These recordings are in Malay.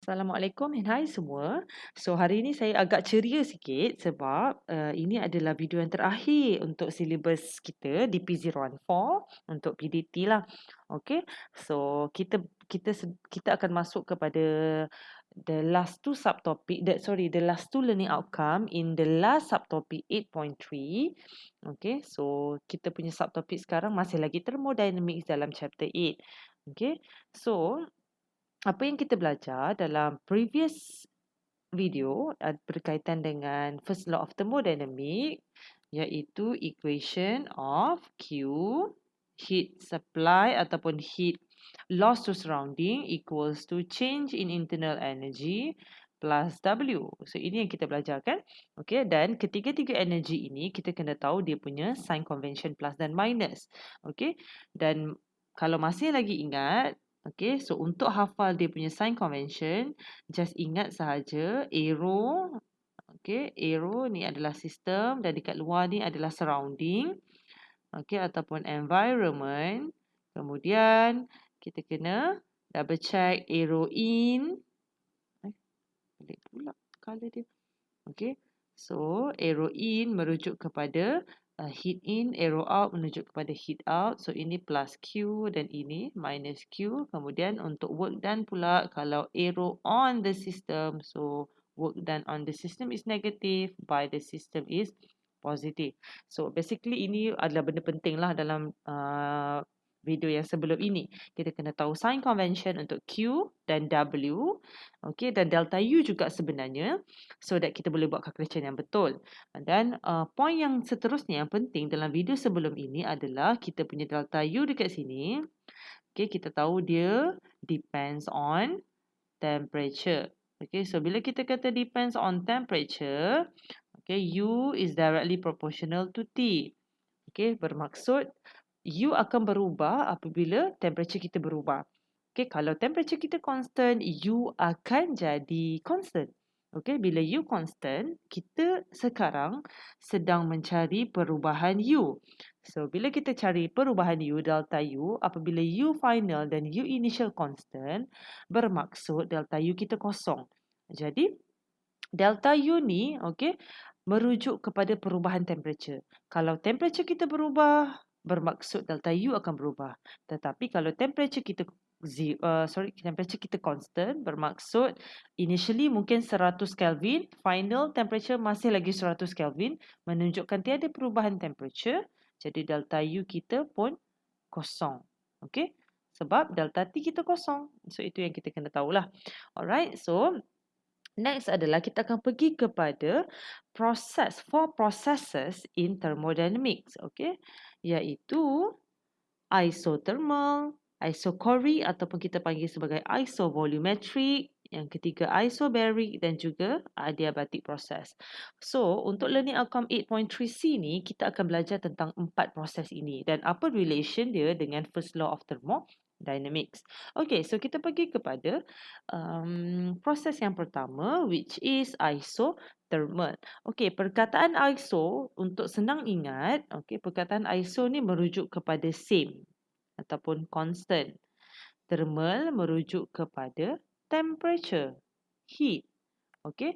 Assalamualaikum and hai semua. So hari ini saya agak ceria sikit sebab ini adalah video yang terakhir untuk silibus kita DP014 untuk PDT lah. Okay. So kita akan masuk kepada the last two subtopic the last two learning outcome in the last subtopic 8.3. Okay. So kita punya subtopik sekarang masih lagi thermodynamics dalam chapter 8. Okay. So apa yang kita belajar dalam previous video berkaitan dengan first law of thermodynamic, iaitu equation of Q, heat supply ataupun heat loss to surrounding equals to change in internal energy plus W. So ini yang kita belajar kan? Okay, dan ketiga-tiga energi ini kita kena tahu dia punya sign convention plus dan minus. Okay, dan kalau masih lagi ingat, okay, so untuk hafal dia punya sign convention, just ingat sahaja arrow, okay, arrow ni adalah sistem dan dekat luar ni adalah surrounding, okay, ataupun environment. Kemudian kita kena double check arrow in. Pelik pula color dia. Okay, so arrow in merujuk kepada heat in, arrow out menunjuk kepada heat out. So ini plus Q dan ini minus Q. Kemudian untuk work done pula, kalau arrow on the system, so work done on the system is negative, by the system is positive. So basically ini adalah benda penting lah dalam video yang sebelum ini. Kita kena tahu sign convention untuk Q dan W. Okay, dan delta U juga sebenarnya, so that kita boleh buat calculation yang betul. Dan point yang seterusnya yang penting dalam video sebelum ini adalah kita punya delta U dekat sini. Okay, kita tahu dia depends on temperature. Okay, so bila kita kata depends on temperature, okay, U is directly proportional to T. Okay, bermaksud U akan berubah apabila temperature kita berubah. Okay, kalau temperature kita constant, U akan jadi constant. Okay, bila U constant, kita sekarang sedang mencari perubahan U. So, bila kita cari perubahan U, delta U, apabila U final dan U initial constant, bermaksud delta U kita kosong. Jadi, delta U ni, okay, merujuk kepada perubahan temperature. Kalau temperature kita berubah, bermaksud delta U akan berubah. Tetapi kalau temperature kita temperature kita constant, bermaksud initially mungkin 100 Kelvin, final temperature masih lagi 100 Kelvin, menunjukkan tiada perubahan temperature, jadi delta U kita pun kosong. Okay? Sebab delta T kita kosong. So itu yang kita kena tahulah. Alright, so next adalah kita akan pergi kepada four processes in thermodynamics, okay? Iaitu isothermal, isochoric ataupun kita panggil sebagai isovolumetric, yang ketiga isobaric dan juga adiabatic process. So, untuk learning outcome 8.3C ni, kita akan belajar tentang 4 proses ini dan apa relation dia dengan first law of thermodynamics. Okay, so kita pergi kepada proses yang pertama, which is isothermal. Okay, perkataan iso untuk senang ingat, okay, perkataan iso ni merujuk kepada same ataupun constant. Thermal merujuk kepada temperature, heat. Okay,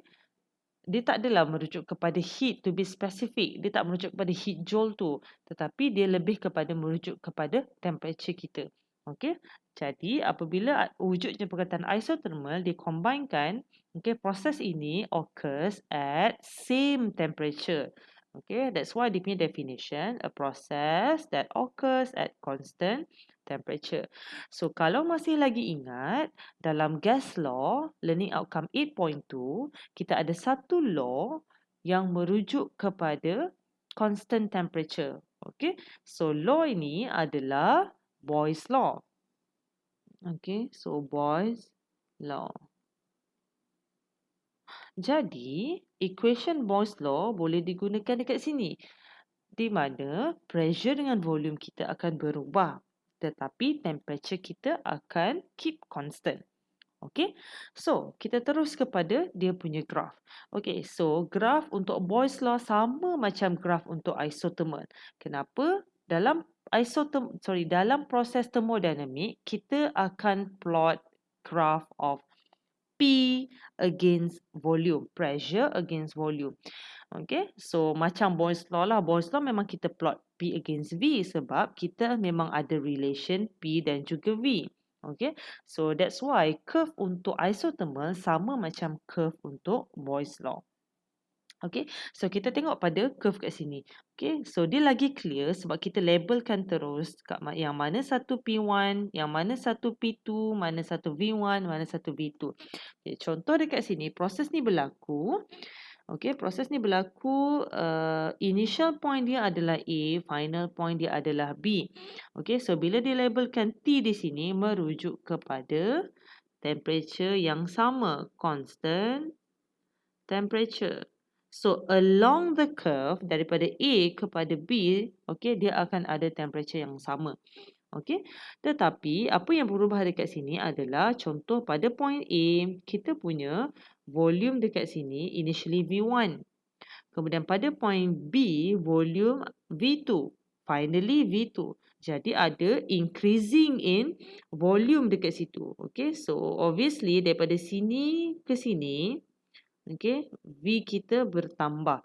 dia tak adalah merujuk kepada heat to be specific. Dia tak merujuk kepada heat joule tu, tetapi dia lebih kepada merujuk kepada temperature kita. Okay, jadi apabila wujudnya perkataan isothermal, dia combinekan, okay, proses ini occurs at same temperature. Okay, that's why dia punya definition, a process that occurs at constant temperature. So, kalau masih lagi ingat, dalam gas law, learning outcome 8.2, kita ada satu law yang merujuk kepada constant temperature. Okay, so law ini adalah Boyle's law. Okay, so Boyle's law. Jadi, equation Boyle's law boleh digunakan dekat sini, di mana pressure dengan volume kita akan berubah, tetapi temperature kita akan keep constant. Okay, so kita terus kepada dia punya graph. Okay, so graph untuk Boyle's law sama macam graph untuk isothermal. Kenapa? Dalam proses thermodynamic, kita akan plot graph of P against volume. Pressure against volume. Okay, so macam Boyle's law lah. Boyle's law memang kita plot P against V sebab kita memang ada relation P dan juga V. Okay, so that's why curve untuk isothermal sama macam curve untuk Boyle's law. Okay, so kita tengok pada curve kat sini. Okay, so dia lagi clear sebab kita labelkan terus kat yang mana satu P1, yang mana satu P2, mana satu V1, mana satu V2. Okay, contoh dekat sini, proses ni berlaku. Okay, proses ni berlaku, initial point dia adalah A, final point dia adalah B. Okay, so bila dilabelkan T di sini, merujuk kepada temperature yang sama, constant temperature. So, along the curve, daripada A kepada B, okay, dia akan ada temperature yang sama. Okay, tetapi apa yang berubah dekat sini adalah contoh pada point A, kita punya volume dekat sini initially V1. Kemudian pada point B, volume V2. Finally V2. Jadi ada increasing in volume dekat situ. Okay, so obviously daripada sini ke sini, okay, V kita bertambah.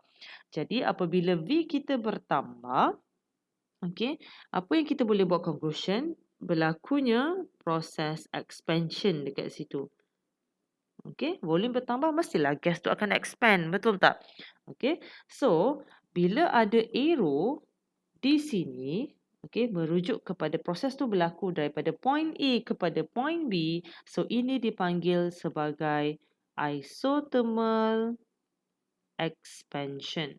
Jadi apabila V kita bertambah, okay, apa yang kita boleh buat conclusion? Berlakunya proses expansion dekat situ. Okay, volume bertambah, mestilah gas tu akan expand, betul tak? Okay, so bila ada arrow di sini, okay, merujuk kepada proses tu berlaku daripada point A kepada point B, so ini dipanggil sebagai isothermal expansion.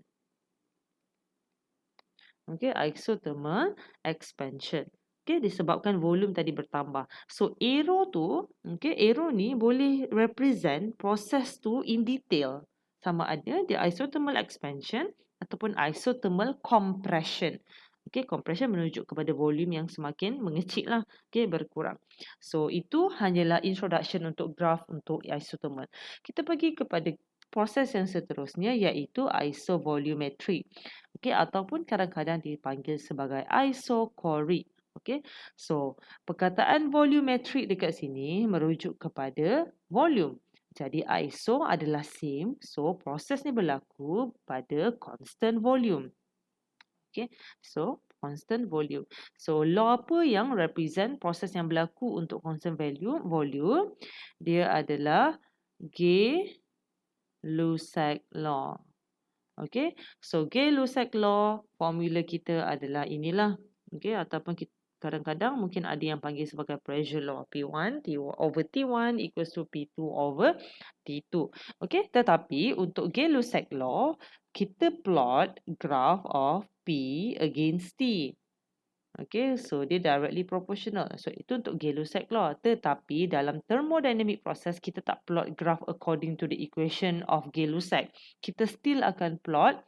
Okay, isothermal expansion. Okay, disebabkan volume tadi bertambah. So, arrow tu, okay, arrow ni boleh represent proses tu in detail. Sama ada dia isothermal expansion ataupun isothermal compression. Okay, compression menunjuk kepada volume yang semakin mengecil lah. Okay, berkurang. So, itu hanyalah introduction untuk graph untuk isothermal. Kita pergi kepada proses yang seterusnya iaitu isovolumetric. Okay, ataupun kadang-kadang dipanggil sebagai isochoric. Okay, so perkataan volumetric dekat sini merujuk kepada volume. Jadi iso adalah same, so proses ni berlaku pada constant volume. Okay, so constant volume. So law apa yang represent proses yang berlaku untuk constant volume? Dia adalah Gay-Lussac law. Okay, so Gay-Lussac law, formula kita adalah inilah. Okay, ataupun kita kadang-kadang mungkin ada yang panggil sebagai pressure law. P1 over T1 equals to P2 over T2. Okay, tetapi untuk Gay-Lussac law, kita plot graph of P against T. Okay, so dia directly proportional. So itu untuk Gay-Lussac law. Tetapi dalam thermodynamic process, kita tak plot graph according to the equation of Gay-Lussac. Kita still akan plot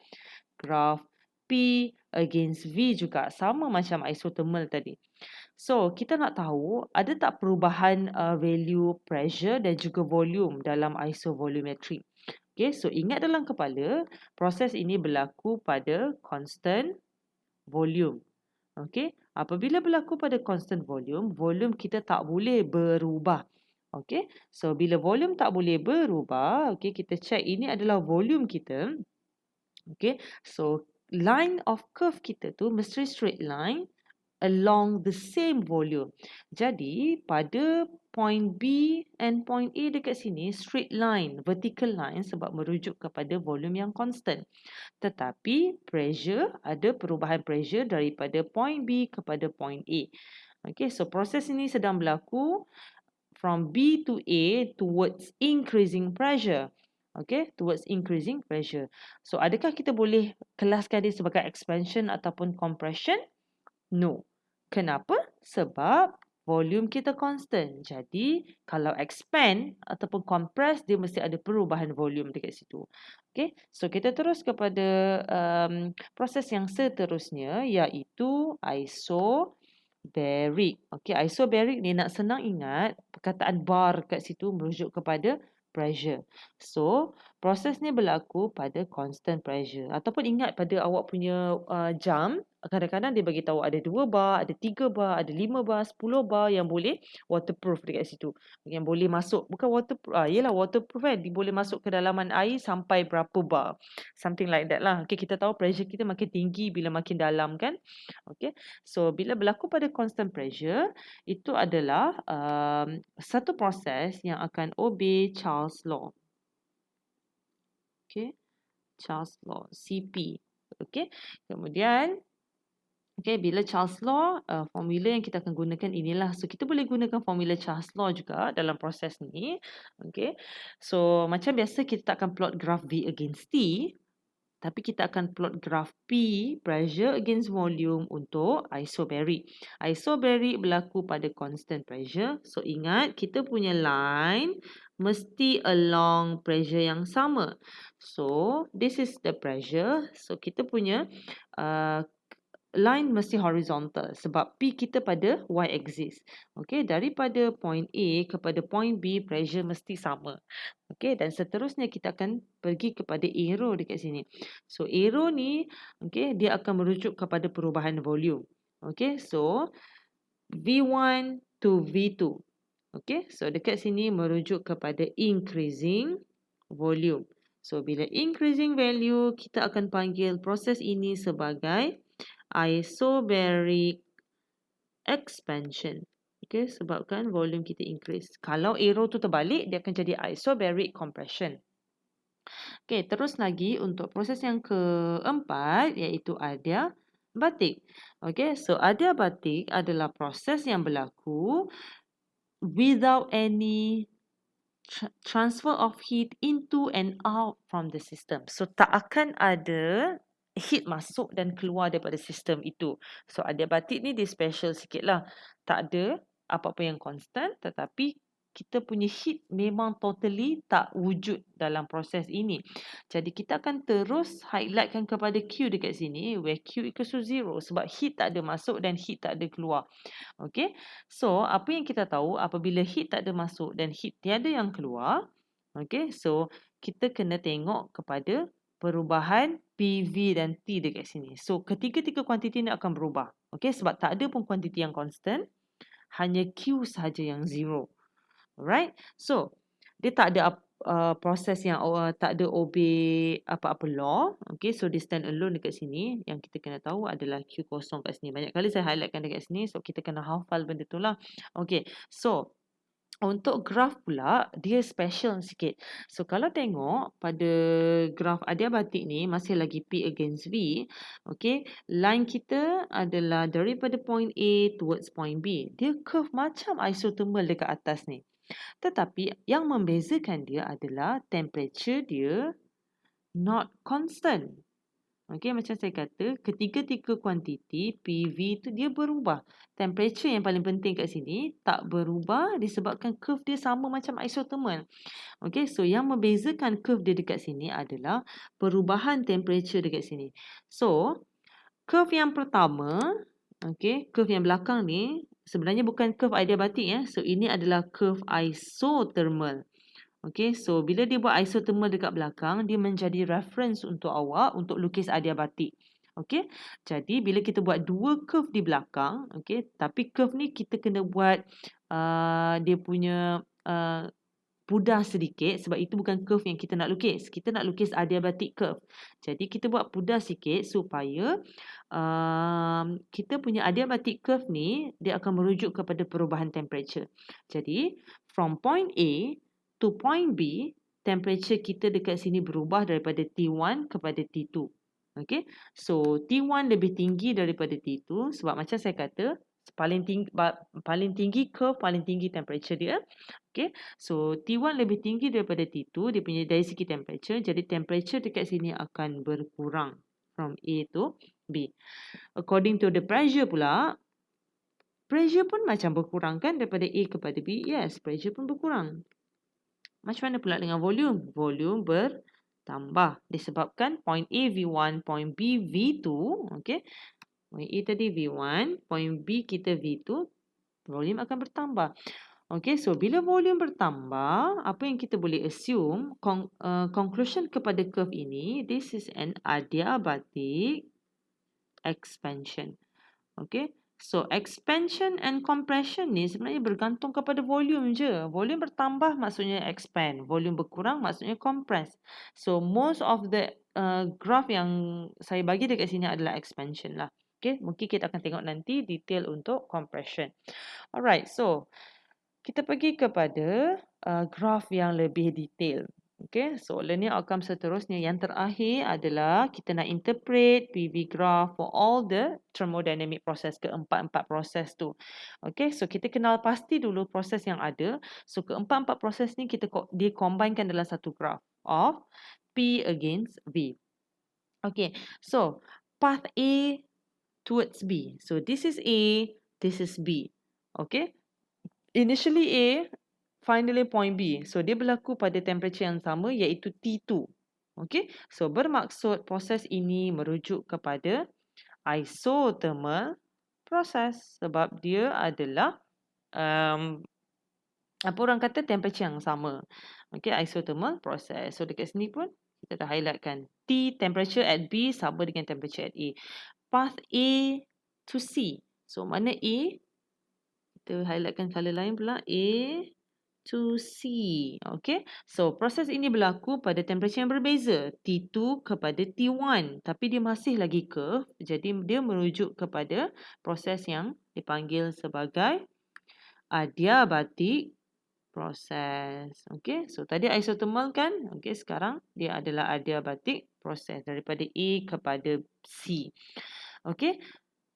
graph P against V juga. Sama macam isothermal tadi. So, kita nak tahu ada tak perubahan value pressure dan juga volume dalam isovolumetric. Okay, so ingat dalam kepala, proses ini berlaku pada constant volume. Okay, apabila berlaku pada constant volume, volume kita tak boleh berubah. Okay, so bila volume tak boleh berubah, okay, kita check ini adalah volume kita. Okay, so line of curve kita tu mesti straight line along the same volume. Jadi pada point B and point A dekat sini straight line, vertical line sebab merujuk kepada volume yang constant. Tetapi pressure, ada perubahan pressure daripada point B kepada point A. Okay, so proses ini sedang berlaku from B to A towards increasing pressure. Okay, towards increasing pressure. So, adakah kita boleh kelaskan dia sebagai expansion ataupun compression? No. Kenapa? Sebab volume kita constant. Jadi, kalau expand ataupun compress, dia mesti ada perubahan volume dekat situ. Okay, so kita terus kepada proses yang seterusnya iaitu isobaric. Okay, isobaric ni nak senang ingat, perkataan bar kat situ merujuk kepada pressure. So, proses ni berlaku pada constant pressure. Ataupun ingat pada awak punya jam, kadang-kadang dia bagi tahu ada 2 bar, ada 3 bar, ada 5 bar, 10 bar yang boleh waterproof dekat situ. Yang boleh masuk, bukan waterproof, yelah waterproof kan, dia boleh masuk ke dalaman air sampai berapa bar. Something like that lah. Okay, kita tahu pressure kita makin tinggi bila makin dalam kan. Okay, so bila berlaku pada constant pressure, itu adalah satu proses yang akan obey Charles Law. Okay, Charles Law, CP. Okay, kemudian bila Charles Law, formula yang kita akan gunakan inilah. So, kita boleh gunakan formula Charles Law juga dalam proses ni. Okay, so macam biasa kita tak akan plot graph V against T, tapi kita akan plot graph P, pressure against volume untuk isobaric. Isobaric berlaku pada constant pressure. So, ingat kita punya line mesti along pressure yang sama. So, this is the pressure. So, kita punya line mesti horizontal sebab P kita pada y-axis. Okay, daripada point A kepada point B, pressure mesti sama. Okay, dan seterusnya kita akan pergi kepada arrow dekat sini. So, arrow ni, okay, dia akan merujuk kepada perubahan volume. Okay, so V1 to V2. Okay, so dekat sini merujuk kepada increasing volume. So, bila increasing value, kita akan panggil proses ini sebagai isobaric expansion. Okay, sebabkan volume kita increase. Kalau arrow tu terbalik, dia akan jadi isobaric compression. Okay, terus lagi untuk proses yang keempat, iaitu adiabatic. Okay, so adiabatic adalah proses yang berlaku without any transfer of heat into and out from the system. So, tak akan ada heat masuk dan keluar daripada sistem itu. So, adiabatic ni dia special sikit lah. Tak ada apa-apa yang constant, tetapi kita punya heat memang totally tak wujud dalam proses ini. Jadi, kita akan terus highlightkan kepada Q dekat sini, where Q equals to 0 sebab heat tak ada masuk dan heat tak ada keluar. Okay, so apa yang kita tahu apabila heat tak ada masuk dan heat tiada yang keluar, okay, so kita kena tengok kepada perubahan PV dan T dekat sini. So ketiga-tiga kuantiti ni akan berubah. Okay, sebab tak ada pun kuantiti yang constant, hanya Q sahaja yang 0. Alright, so dia tak ada proses yang tak ada obey apa-apa law. Okay, so dia stand alone dekat sini. Yang kita kena tahu adalah Q kosong kat sini. Banyak kali saya highlightkan dekat sini. So, kita kena hafal benda tu lah. Okay, so untuk graf pula, dia special sikit. So, kalau tengok pada graf adiabatic ni, masih lagi P against V. Okay, line kita adalah daripada point A towards point B. Dia curve macam isothermal dekat atas ni. Tetapi yang membezakan dia adalah temperature dia not constant. Okey, macam saya kata, ketiga-tiga kuantiti PV tu dia berubah. Temperature yang paling penting kat sini tak berubah disebabkan curve dia sama macam isothermal. Okey, so yang membezakan curve dia dekat sini adalah perubahan temperature dekat sini. So, curve yang pertama, okey, curve yang belakang ni sebenarnya bukan curve adiabatic ya. So ini adalah curve isothermal. Okey, so bila dia buat isothermal dekat belakang, dia menjadi reference untuk awak untuk lukis adiabatic. Okey, jadi bila kita buat dua curve di belakang, okey, tapi curve ni kita kena buat dia punya pudar sedikit sebab itu bukan curve yang kita nak lukis. Kita nak lukis adiabatic curve. Jadi kita buat pudar sikit supaya kita punya adiabatic curve ni dia akan merujuk kepada perubahan temperature. Jadi from point A to point B, temperature kita dekat sini berubah daripada T1 kepada T2. Okay, so T1 lebih tinggi daripada T2 sebab macam saya kata paling tinggi curve, paling tinggi temperature dia. Okay, so T1 lebih tinggi daripada T2 dia punya dari segi temperature. Jadi temperature dekat sini akan berkurang from A to B. According to the pressure pula, pressure pun macam berkurang kan daripada A kepada B. Yes, pressure pun berkurang. Macam mana pula dengan volume? Volume bertambah disebabkan point A V1, point B V2. Okay, point A tadi V1, point B kita V2, volume akan bertambah. Okay, so bila volume bertambah, apa yang kita boleh assume, conclusion kepada curve ini, this is an adiabatic expansion. Okay. So, expansion and compression ni sebenarnya bergantung kepada volume je. Volume bertambah maksudnya expand. Volume berkurang maksudnya compress. So, most of the graph yang saya bagi dekat sini adalah expansion lah. Okay. Mungkin kita akan tengok nanti detail untuk compression. Alright. So, kita pergi kepada graph yang lebih detail. Okay, so learning outcome seterusnya yang terakhir adalah kita nak interpret PV graph for all the thermodynamic process, keempat-empat proses tu. Okay, so kita kenal pasti dulu proses yang ada. So keempat-empat proses ni dia combinekan dalam satu graph of P against V. Okay, so path A towards B. So this is A, this is B. Okay, initially A, finally point B. So, dia berlaku pada temperature yang sama iaitu T2. Okay. So, bermaksud proses ini merujuk kepada isothermal proses. Sebab dia adalah apa orang kata temperature yang sama. Okay. Isothermal proses. So, dekat sini pun kita dah highlightkan. T temperature at B sama dengan temperature at A. Path A to C. So, mana A? Kita highlightkan color lain pula. A to C. Okay. So, proses ini berlaku pada temperature yang berbeza. T2 kepada T1. Tapi dia masih lagi curve. Jadi, dia merujuk kepada proses yang dipanggil sebagai adiabatic proses. Okay. So, tadi isothermal kan? Okay. Sekarang, dia adalah adiabatic proses. Daripada A kepada C. Okay.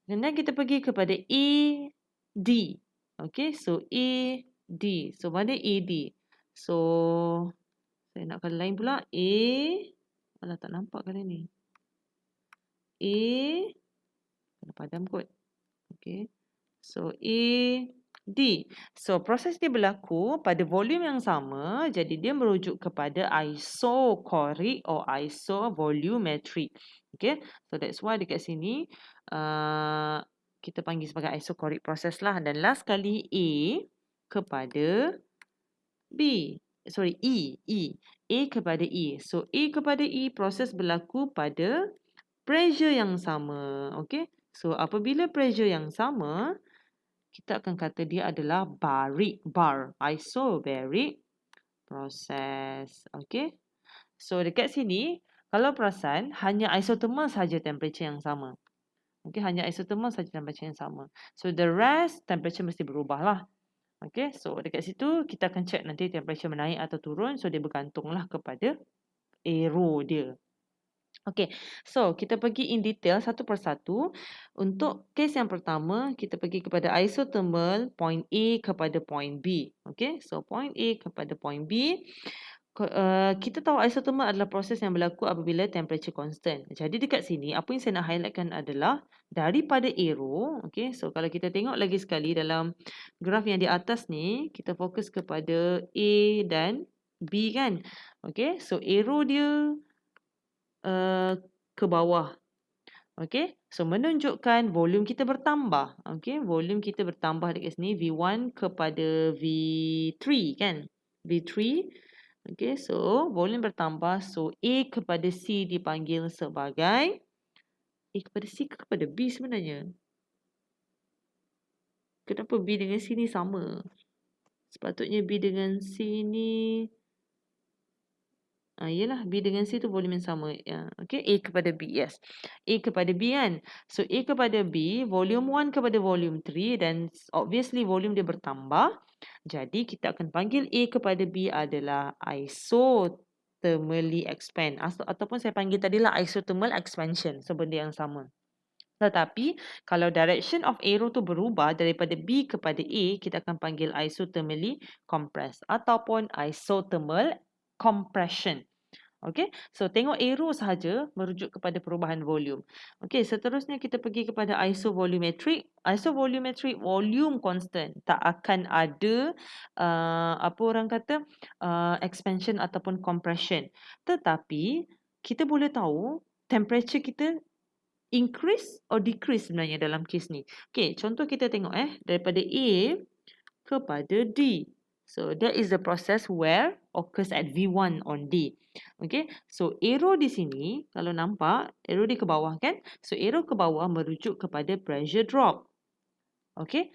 Dan kita pergi kepada A, D. Okay. So, A, D. So, mana AD? So, saya nak kali lain pula. A. Alah, tak nampak kali ni. A. Kena padam kot. Okay. So, A, D. So, proses dia berlaku pada volume yang sama. Jadi, dia merujuk kepada isochoric or isovolumetric. Okay. So, that's why dekat sini, kita panggil sebagai isochoric proses lah. Dan last kali A kepada B. Sorry, E. A kepada E. So, A kepada E proses berlaku pada pressure yang sama. Okay. So, apabila pressure yang sama, kita akan kata dia adalah isobaric proses. Okay. So, dekat sini, kalau perasan, hanya isothermal saja temperature yang sama. Okay, hanya isothermal saja temperature yang sama. So, the rest temperature mesti berubah lah. Okay, so dekat situ kita akan check nanti temperature menaik atau turun. So, dia bergantunglah kepada arrow dia. Okay, so kita pergi in detail satu persatu. Untuk case yang pertama, kita pergi kepada isothermal point A kepada point B. Okay, so point A kepada point B. Kita tahu isothermal adalah proses yang berlaku apabila temperature constant. Jadi dekat sini, apa yang saya nak highlightkan adalah daripada arrow. Okay, so kalau kita tengok lagi sekali dalam graf yang di atas ni, kita fokus kepada A dan B kan. Okay, so arrow dia ke bawah. Okay, so menunjukkan volume kita bertambah. Okay, volume kita bertambah dekat sini V1 kepada V3 kan. V3. Okay, so volume bertambah. So, A kepada C dipanggil sebagai A kepada C ke kepada B sebenarnya? Kenapa B dengan C ni sama? Sepatutnya B dengan C ni... Yelah, B dengan C tu volume yang sama. Okay, A kepada B, yes. A kepada B kan. So, A kepada B, volume 1 kepada volume 3 dan obviously volume dia bertambah. Jadi, kita akan panggil A kepada B adalah isothermally expand. Ataupun saya panggil tadilah isothermal expansion. So, benda yang sama. Tetapi, kalau direction of arrow tu berubah daripada B kepada A, kita akan panggil isothermally compress. Ataupun isothermal compression. Okay, so tengok arrow sahaja merujuk kepada perubahan volume. Okay, seterusnya kita pergi kepada isovolumetric. Isovolumetric volume constant. Tak akan ada apa orang kata expansion ataupun compression. Tetapi kita boleh tahu temperature kita increase or decrease sebenarnya dalam kes ni. Okay, contoh kita tengok daripada A kepada D. So that is the process where occurs at V1 on D. Okay, so arrow di sini, kalau nampak, arrow di ke bawah kan? So arrow ke bawah merujuk kepada pressure drop. Okay,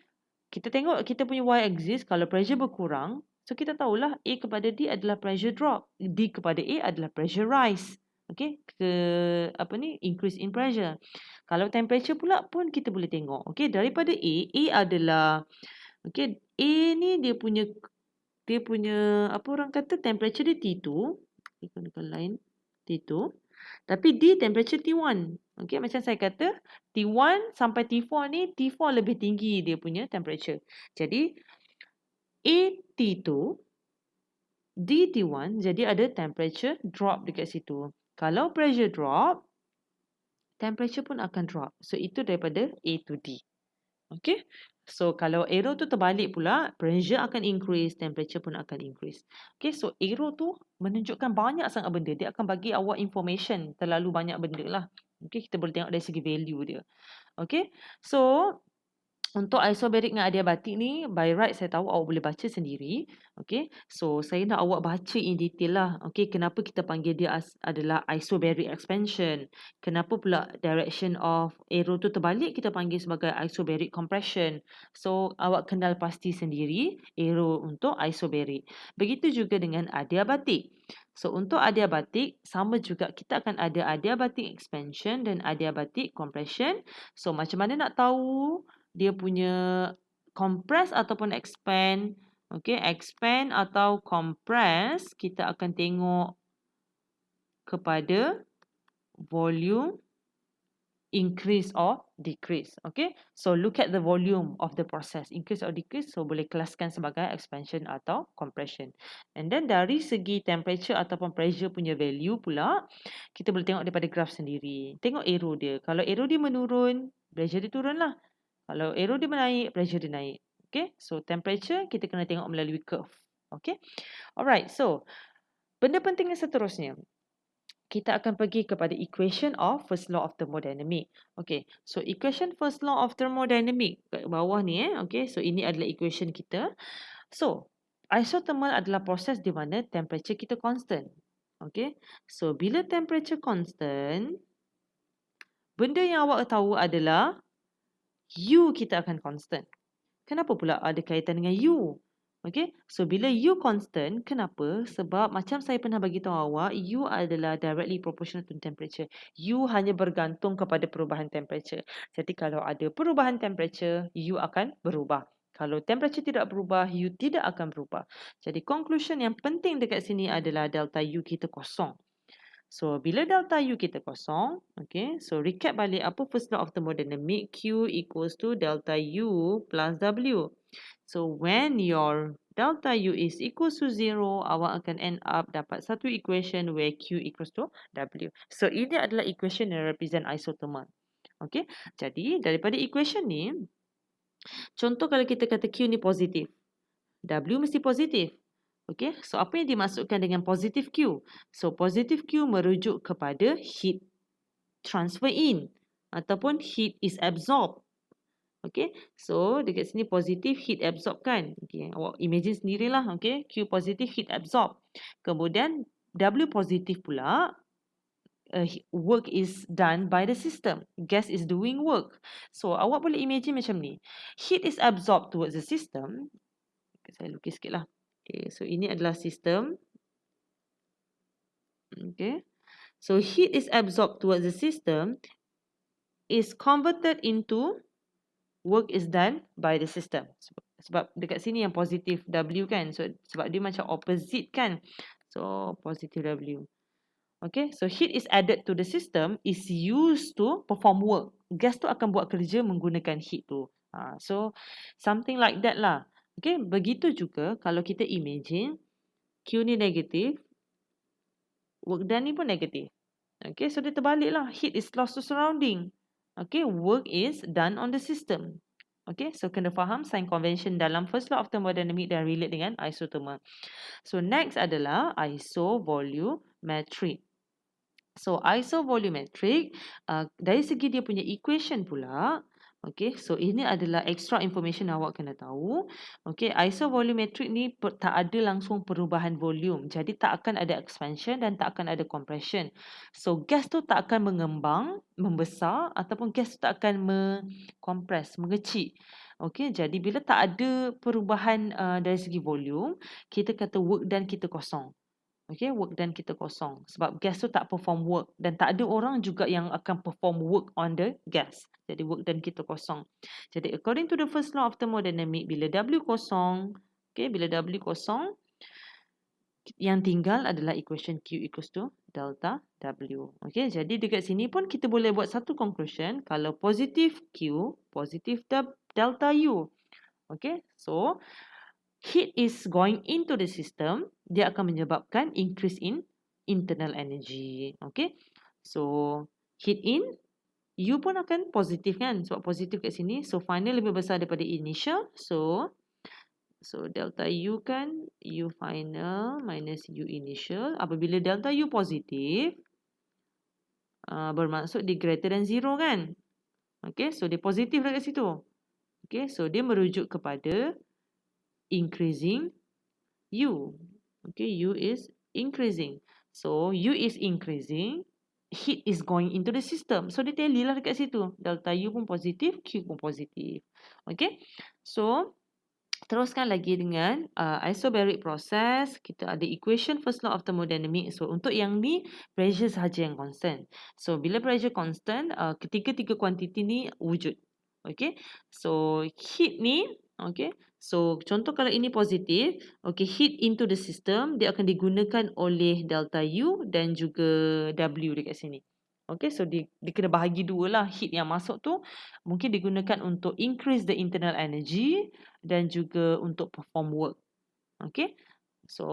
kita tengok kita punya y-axis, kalau pressure berkurang, so kita tahulah A kepada D adalah pressure drop, D kepada A adalah pressure rise. Okay, increase in pressure. Kalau temperature pula pun kita boleh tengok. Okay, daripada A adalah, okay, A ni dia punya apa orang kata, temperature dia T2. Ikon lain T2. Tapi D temperature T1. Okay, macam saya kata T1 sampai T4 ni, T4 lebih tinggi dia punya temperature. Jadi A T2, D T1, jadi ada temperature drop dekat situ. Kalau pressure drop, temperature pun akan drop. So itu daripada A to D. Okay, so kalau arrow tu terbalik pula, pressure akan increase, temperature pun akan increase. Okay, so arrow tu menunjukkan banyak sangat benda. Dia akan bagi awak information terlalu banyak benda lah. Okay, kita boleh tengok dari segi value dia. Okay, so untuk isobaric dengan adiabatic ni, by right saya tahu awak boleh baca sendiri. Okay, so saya nak awak baca in detail lah. Okay, kenapa kita panggil dia adalah isobaric expansion. Kenapa pula direction of arrow tu terbalik, kita panggil sebagai isobaric compression. So, awak kenal pasti sendiri arrow untuk isobaric. Begitu juga dengan adiabatic. So, untuk adiabatic, sama juga kita akan ada adiabatic expansion dan adiabatic compression. So, macam mana nak tahu dia punya compress ataupun expand? Okay, expand atau compress, kita akan tengok kepada volume increase or decrease. Okay, so look at the volume of the process, increase or decrease. So boleh kelaskan sebagai expansion atau compression. And then dari segi temperature ataupun pressure punya value pula, kita boleh tengok daripada graph sendiri. Tengok arrow dia. Kalau arrow dia menurun, pressure dia turun lah. Kalau arrow dia menaik, pressure dia naik. Okay, so temperature kita kena tengok melalui curve. Okay, alright. So benda penting yang seterusnya, kita akan pergi kepada equation of first law of thermodynamic. Okay, so equation first law of thermodynamic kat bawah ni okay, so ini adalah equation kita. So isothermal adalah proses di mana temperature kita constant. Okay, so bila temperature constant, benda yang awak tahu adalah U kita akan constant. Kenapa pula ada kaitan dengan U? Okay, so bila U constant, kenapa? Sebab macam saya pernah bagi tahu awak, U adalah directly proportional to temperature. U hanya bergantung kepada perubahan temperature. Jadi kalau ada perubahan temperature, U akan berubah. Kalau temperature tidak berubah, U tidak akan berubah. Jadi conclusion yang penting dekat sini adalah delta U kita kosong. So, bila delta U kita kosong, okay, so recap balik apa first law of thermodynamic, Q equals to delta U plus W. So, when your delta U is equals to 0, awak akan end up dapat satu equation where Q equals to W. So, ini adalah equation yang represent isothermal. Okay, jadi daripada equation ni, contoh kalau kita kata Q ni positif, W mesti positif. Okay, so apa yang dimaksudkan dengan positive Q? So, positive Q merujuk kepada heat transfer in ataupun heat is absorbed. Okay, so dekat sini positive heat absorb kan? Okay, awak imagine sendirilah. Okay, Q positive heat absorb. Kemudian W positive pula, work is done by the system. Gas is doing work. So, awak boleh imagine macam ni. Heat is absorbed towards the system. Okay, saya lukis sikit lah. Okay, so ini adalah sistem. Okay, so heat is absorbed towards the system, is converted into work is done by the system. Sebab dekat sini yang positif W kan, so sebab dia macam opposite kan, so positive W. Okay, so heat is added to the system, is used to perform work. Gas tu akan buat kerja menggunakan heat tu. So something like that lah. Okay, begitu juga kalau kita imagine Q ni negatif, work done ni pun negatif. Okay, so dia terbalik lah. Heat is lost to surrounding. Okay, work is done on the system. Okay, so kena faham sign convention dalam first law of thermodynamic dan relate dengan isothermal. So next adalah isovolumetric. So isovolumetric, dari segi dia punya equation pula, Okay, so ini adalah extra information awak kena tahu. Okay, isovolumetric ni tak ada langsung perubahan volume. Jadi tak akan ada expansion dan tak akan ada compression. So gas tu tak akan mengembang, membesar ataupun gas tu tak akan mengkompres, mengecil. Okay, jadi bila tak ada perubahan dari segi volume, kita kata work done kita kosong. Okay, work done kita kosong. Sebab gas tu tak perform work. Dan tak ada orang juga yang akan perform work on the gas. Jadi work done kita kosong. Jadi according to the first law of thermodynamic, bila W kosong, okay, bila W kosong, yang tinggal adalah equation Q equals to delta W. Okay, jadi dekat sini pun kita boleh buat satu conclusion. Kalau positif Q, positif delta U. Okay, so heat is going into the system, dia akan menyebabkan increase in internal energy. Okay. So, heat in, U pun akan positif kan? Sebab positif kat sini. So, final lebih besar daripada initial. So delta U kan, U final minus U initial. Apabila delta U positif, bermaksud dia greater than 0 kan? Okay. So, dia positif dekat situ. Okay. So, dia merujuk kepada increasing U. Okay, U is increasing. So, U is increasing, heat is going into the system. So, dia tally lah dekat situ. Delta U pun positif, Q pun positif. Okay, so, teruskan lagi dengan isobaric process. Kita ada equation first law of thermodynamics. So, untuk yang ni, pressure sahaja yang constant. So, bila pressure constant, ketiga-tiga kuantiti ni wujud. Okay, so, heat ni, okay, so, contoh kalau ini positif, okay, heat into the system, dia akan digunakan oleh delta U dan juga W dekat sini. Okay, so dia kena bahagi dua lah. Heat yang masuk tu mungkin digunakan untuk increase the internal energy dan juga untuk perform work. Okay, so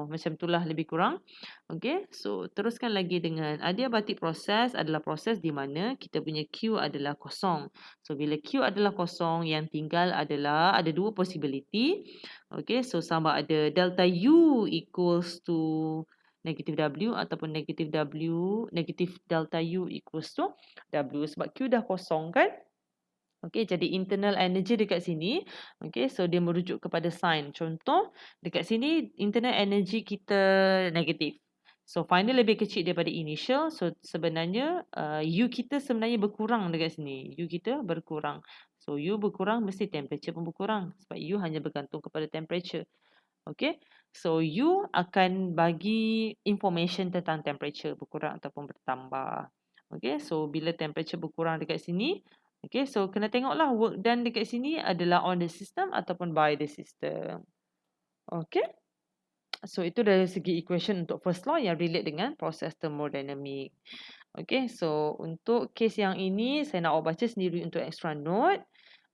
macam itulah lebih kurang. Okay, so teruskan lagi dengan adiabatic process adalah proses di mana kita punya Q adalah kosong. So bila Q adalah kosong, yang tinggal adalah ada dua possibility. Okay, so sama ada delta U equals to negative W ataupun negative delta U equals to W. Sebab Q dah kosong kan. Okay, jadi internal energy dekat sini, okay, so dia merujuk kepada sign. Contoh, dekat sini internal energy kita negatif. So, final lebih kecil daripada initial. So, sebenarnya U kita sebenarnya berkurang dekat sini. U kita berkurang. So, U berkurang, mesti temperature pun berkurang. Sebab U hanya bergantung kepada temperature. Okay, so U akan bagi information tentang temperature berkurang ataupun bertambah. Okay, so bila temperature berkurang dekat sini, okay, so kena tengoklah work done dekat sini adalah on the system ataupun by the system. Okay, so itu dari segi equation untuk first law yang relate dengan proses thermodynamic. Okay, so untuk case yang ini saya nak awak baca sendiri untuk extra note.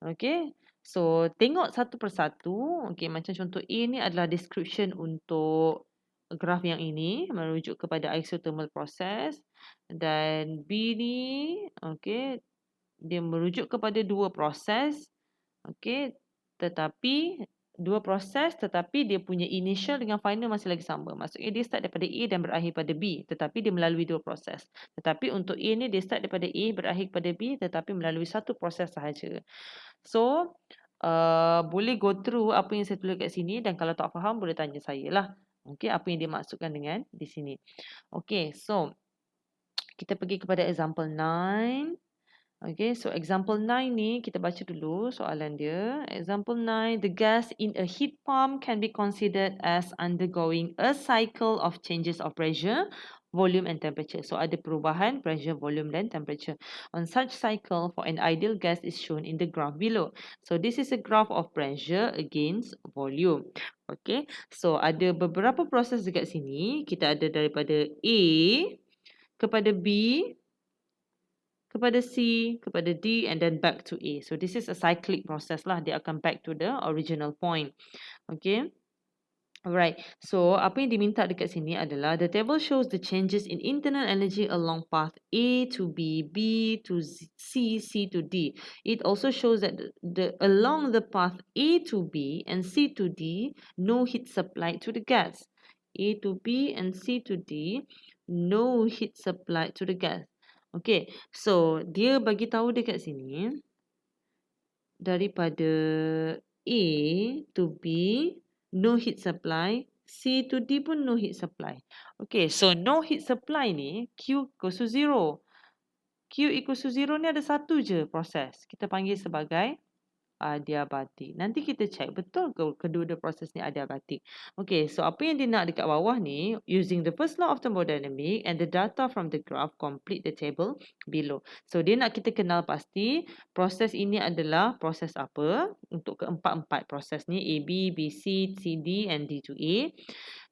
Okay, so tengok satu persatu. Okay, macam contoh A ni adalah description untuk graf yang ini merujuk kepada isothermal process, dan B ni okay, dia merujuk kepada dua proses. Okay, tetapi dua proses tetapi dia punya initial dengan final masih lagi sama. Maksudnya dia start daripada A dan berakhir pada B, tetapi dia melalui dua proses. Tetapi untuk A ni dia start daripada A berakhir pada B tetapi melalui satu proses sahaja. So, boleh go through apa yang saya tulis kat sini, dan kalau tak faham boleh tanya saya lah. Okay, apa yang dia maksudkan dengan di sini. Okay, so kita pergi kepada example 9. Okay, so example 9 ni kita baca dulu soalan dia. Example 9, the gas in a heat pump can be considered as undergoing a cycle of changes of pressure, volume and temperature. So ada perubahan pressure, volume dan temperature. On such cycle, for an ideal gas is shown in the graph below. So this is a graph of pressure against volume. Okay, so ada beberapa proses dekat sini. Kita ada daripada A kepada B, kepada C, kepada D, and then back to A. So this is a cyclic process lah. Dia akan back to the original point. Okay. Alright. So apa yang diminta dekat sini adalah the table shows the changes in internal energy along path A to B, B to C, C to D. It also shows that along the path A to B and C to D, no heat supplied to the gas. A to B and C to D, no heat supplied to the gas. Okay, so dia bagi tahu dekat sini, daripada A to B, no heat supply. C to D pun no heat supply. Okay, so no heat supply ni, Q equals to 0. Q equals to 0 ni ada satu je proses. Kita panggil sebagai adiabatic. Nanti kita check betul ke kedua-dua proses ni adiabatic. Okay, so apa yang dia nak dekat bawah ni, using the first law of thermodynamic and the data from the graph, complete the table below. So dia nak kita kenal pasti proses ini adalah proses apa untuk keempat-empat proses ni, A, B, B, C, C, D and D to A.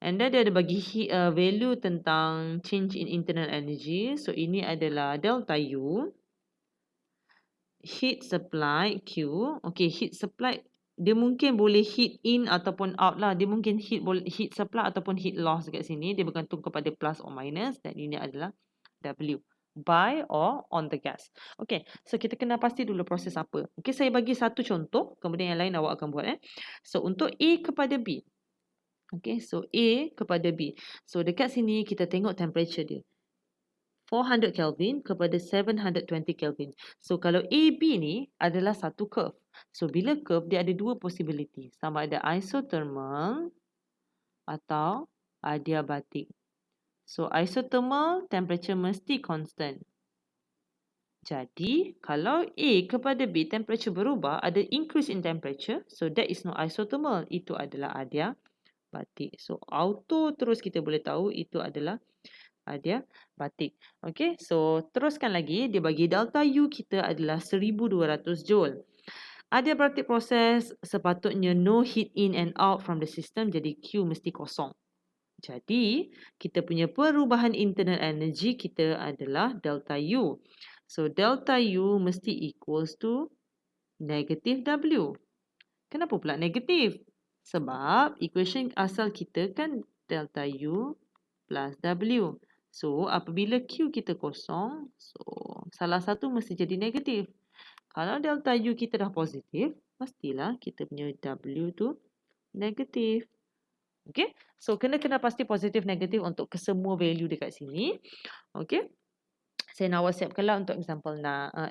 And then dia ada bagi value tentang change in internal energy. So ini adalah delta U. Heat supply Q. Okay, heat supply dia mungkin boleh heat in ataupun out lah. Dia mungkin heat supply ataupun heat loss kat sini. Dia bergantung kepada plus or minus. Dan ini adalah W. By or on the gas. Okay, so kita kena pasti dulu proses apa. Okay, saya bagi satu contoh. Kemudian yang lain awak akan buat. So, untuk A kepada B. Okay, so A kepada B. So, dekat sini kita tengok temperature dia. 400 Kelvin kepada 720 Kelvin. So, kalau AB ni adalah satu curve. So, bila curve, dia ada dua possibility. Sama ada isothermal atau adiabatic. So, isothermal, temperature mesti constant. Jadi, kalau A kepada B, temperature berubah, ada increase in temperature. So, that is not isothermal. Itu adalah adiabatic. So, auto terus kita boleh tahu itu adalah adiabatic. Okay, so teruskan lagi. Dia bagi delta U kita adalah 1200 joule. Adiabatic proses sepatutnya no heat in and out from the system. Jadi Q mesti kosong. Jadi kita punya perubahan internal energy kita adalah delta U. So delta U mesti equals to negative W. Kenapa pula negatif? Sebab equation asal kita kan delta U plus W. So, apabila Q kita kosong, so salah satu mesti jadi negatif. Kalau delta U kita dah positif, pastilah kita punya W tu negatif. Okay, so kena pasti positif negatif untuk kesemua value dekat sini. Okay, saya nak whatsappkan lah untuk example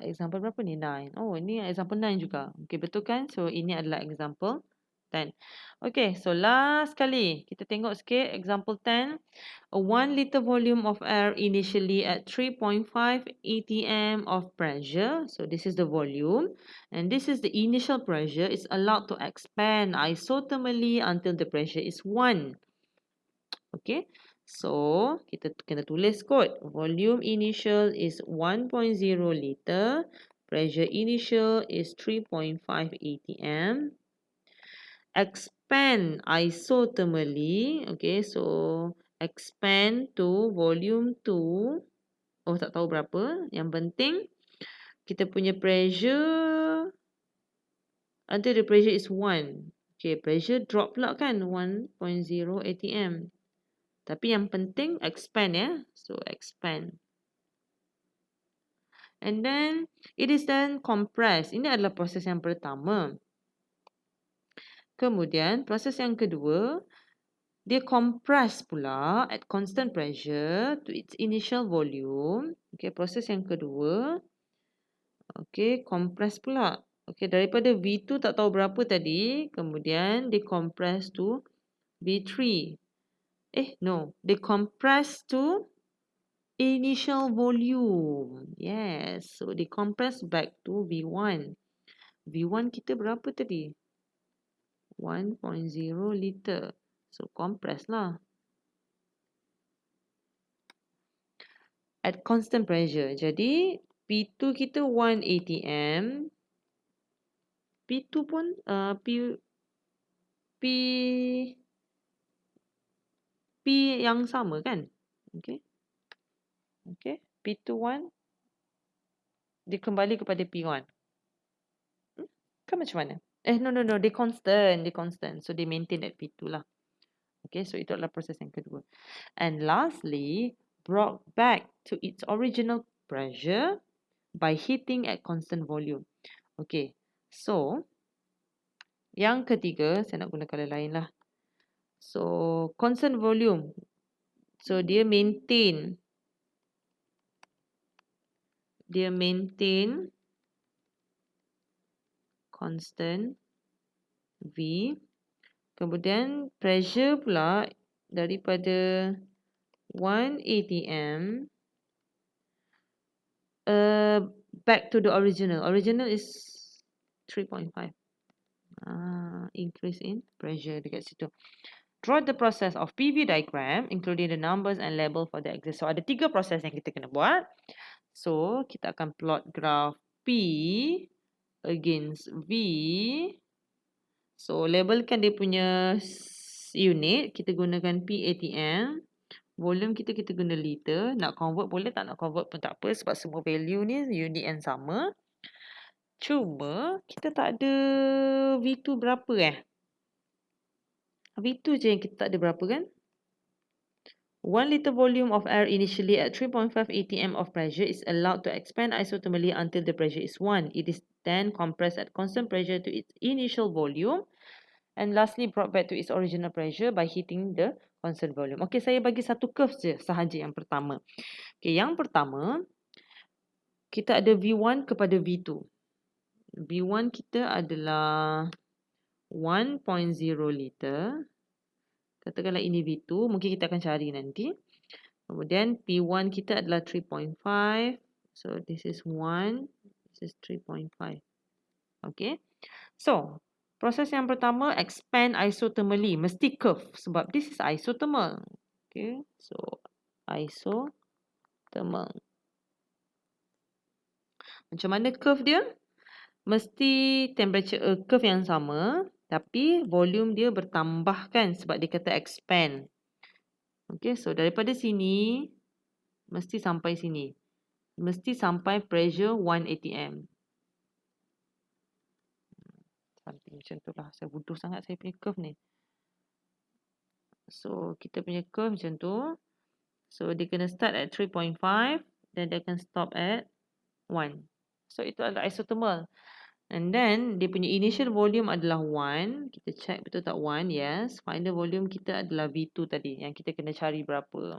example berapa ni? 9. Oh, ini example 9 juga. Okay, betul kan? So, ini adalah example 10. Okay, so last kali kita tengok sikit example 10. A 1 liter volume of air initially at 3.5 atm of pressure. So this is the volume and this is the initial pressure. It's allowed to expand isothermally until the pressure is 1. Okay, so kita kena tulis kot. Volume initial is 1.0 liter. Pressure initial is 3.5 atm. Expand isothermally. Okay, so expand to volume 2. Oh, tak tahu berapa. Yang penting, kita punya pressure, until the pressure is 1. Okay, pressure drop pula kan, 1.0 atm. Tapi yang penting, expand ya. So, expand. And then, it is then compressed. Ini adalah proses yang pertama. Kemudian, proses yang kedua, dia compress pula at constant pressure to its initial volume. Okay, proses yang kedua. Okay, compress pula. Okay, daripada V2 tak tahu berapa tadi. Kemudian, dia compress to V3. No. Dia compress to initial volume. Yes. So, dia compress back to V1. V1 kita berapa tadi? 1.0 liter. So, compress lah. At constant pressure. Jadi, P2 kita 1 atm. P2 pun P yang sama kan? Okay. Okay. P2 1. Dia kembali kepada P1. Kan macam mana? No. Dia constant. So, dia maintain at P2 lah. Okay. So, itu adalah proses yang kedua. And lastly, brought back to its original pressure by heating at constant volume. Okay. So, yang ketiga, saya nak guna color lain lah. So, constant volume. So, dia maintain constant V. Kemudian pressure pula daripada 1 atm back to the original. Original is 3.5. Increase in pressure dekat situ. Draw the process of PV diagram including the numbers and label for the axis. So ada 3 proses yang kita kena buat. So kita akan plot graph P against V. So labelkan dia punya unit. Kita gunakan PATM. Volume kita guna liter. Nak convert boleh, tak nak convert pun tak apa sebab semua value ni unit yang sama. Cuma kita tak ada V2 berapa V2 je yang kita tak ada berapa kan? 1 liter volume of air initially at 3.5 atm of pressure is allowed to expand isothermally until the pressure is 1. It is then compressed at constant pressure to its initial volume and lastly brought back to its original pressure by heating the constant volume. Okey, saya bagi satu curve je sahaja yang pertama. Okey, yang pertama kita ada V1 kepada V2. V1 kita adalah 1.0 liter. Katakanlah ini V2, mungkin kita akan cari nanti. Kemudian P1 kita adalah 3.5. So this is 1, this is 3.5. Okay. So, proses yang pertama expand isothermally, mesti curve sebab this is isothermal. Okay. So, isothermal. Macam mana curve dia? Mesti temperature curve yang sama tapi volume dia bertambah kan sebab dia kata expand. Okay, so daripada sini mesti sampai sini. Mesti sampai pressure 1 atm. Something macam tu lah. Saya bodoh sangat saya punya curve ni. So kita punya curve macam tu. So dia kena start at 3.5 dan dia akan stop at 1. So itu adalah isothermal. And then dia punya initial volume adalah 1. Kita check betul tak 1? Yes. Final volume kita adalah V2 tadi yang kita kena cari berapa.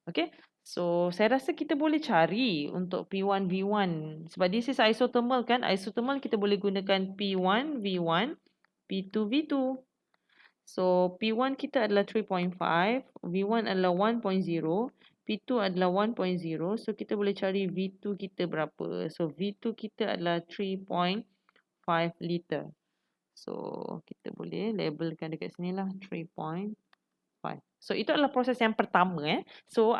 Okay. So saya rasa kita boleh cari untuk P1 V1 sebab this is isothermal kan. Isothermal kita boleh gunakan P1 V1, P2 V2. So P1 kita adalah 3.5, V1 adalah 1.0, P2 adalah 1.0. So kita boleh cari V2 kita berapa. So V2 kita adalah 3.5 liter. So kita boleh labelkan dekat sini lah 3.5. So itu adalah proses yang pertama. So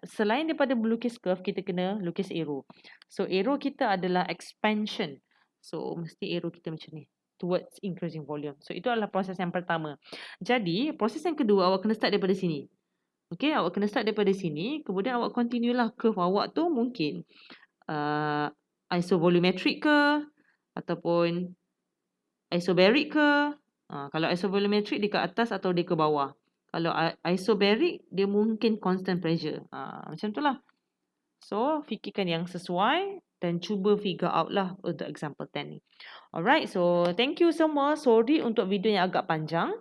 selain daripada melukis curve, kita kena lukis arrow. So arrow kita adalah expansion. So mesti arrow kita macam ni, towards increasing volume. So itu adalah proses yang pertama. Jadi proses yang kedua awak kena start daripada sini. Okay, awak kena start daripada sini. Kemudian awak continue lah curve awak tu mungkin isovolumetric ke ataupun isobaric ke. Kalau isovolumetric dia ke atas atau dia ke bawah. Kalau isobaric, dia mungkin constant pressure. Macam tu lah. So, fikirkan yang sesuai dan cuba figure out lah untuk example 10 ni. Alright, so thank you semua. Sorry untuk video yang agak panjang.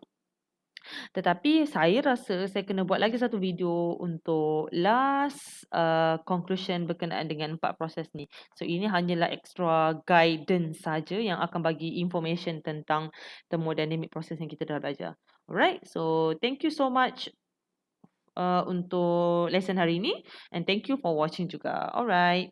Tetapi saya rasa saya kena buat lagi satu video untuk last conclusion berkenaan dengan 4 proses ni. So, ini hanyalah extra guidance saja yang akan bagi information tentang thermodynamic proses yang kita dah belajar. Alright, so thank you so much untuk lesson hari ini and thank you for watching juga. Alright.